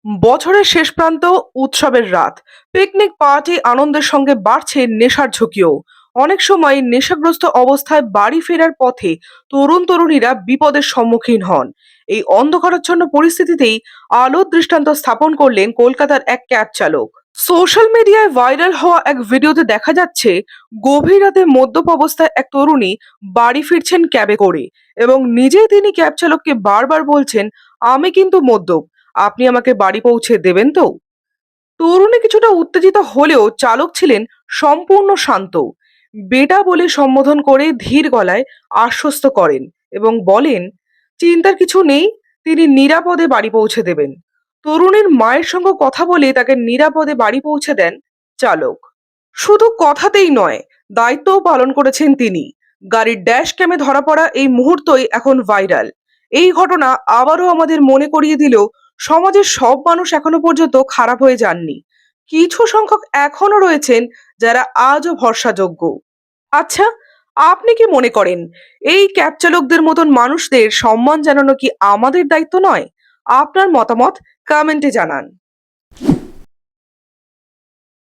বছরের শেষ প্রান্ত, উৎসবের রাত, পিকনিক পার্টি, আনন্দের সঙ্গে বাড়ছে নেশার ঝুঁকিও। অনেক সময় নেশাগ্রস্ত অবস্থায় বাড়ি ফেরার পথে তরুণ তরুণীরা বিপদের সম্মুখীন হন। এই অন্ধকারাচ্ছন্ন পরিস্থিতিতেই আলোর দৃষ্টান্ত স্থাপন করলেন কলকাতার এক ক্যাব চালক। সোশ্যাল মিডিয়ায় ভাইরাল হওয়া এক ভিডিওতে দেখা যাচ্ছে গভীর রাতে মদ্যপ অবস্থায় এক তরুণী বাড়ি ফিরছেন ক্যাবে করে, এবং নিজেই তিনি ক্যাব চালককে বারবার বলছেন, আমি কিন্তু মদ্যপ, আপনি আমাকে বাড়ি পৌঁছে দেবেন তো? তরুণী কিছুটা উত্তেজিত হলেও চালক ছিলেন সম্পূর্ণ শান্ত। বেটা বলে সম্বোধন করে ধীর গলায় আশ্বস্ত করেন এবং বলেন, চিন্তার কিছু নেই, তিনি নিরাপদে বাড়ি পৌঁছে দেবেন। তরুণীর মায়ের সঙ্গে কথা বলে তাকে নিরাপদে বাড়ি পৌঁছে দেন চালক। শুধু কথাতেই নয়, দায়িত্বও পালন করেছেন তিনি। গাড়ির ড্যাশ ক্যামে ধরা পড়া এই মুহূর্তই এখন ভাইরাল। এই ঘটনা আবারও আমাদের মনে করিয়ে দিল, সমাজের সব মানুষ এখনো পর্যন্ত খারাপ হয়ে যাননি। কিছু সংখ্যক এখনো রয়েছেন যারা আজও ভরসাযোগ্য। আচ্ছা, আপনি কি মনে করেন এই ক্যাব চালকদের মতন মানুষদের সম্মান জানানো কি আমাদের দায়িত্ব নয়? আপনার মতামত কমেন্টে জানান।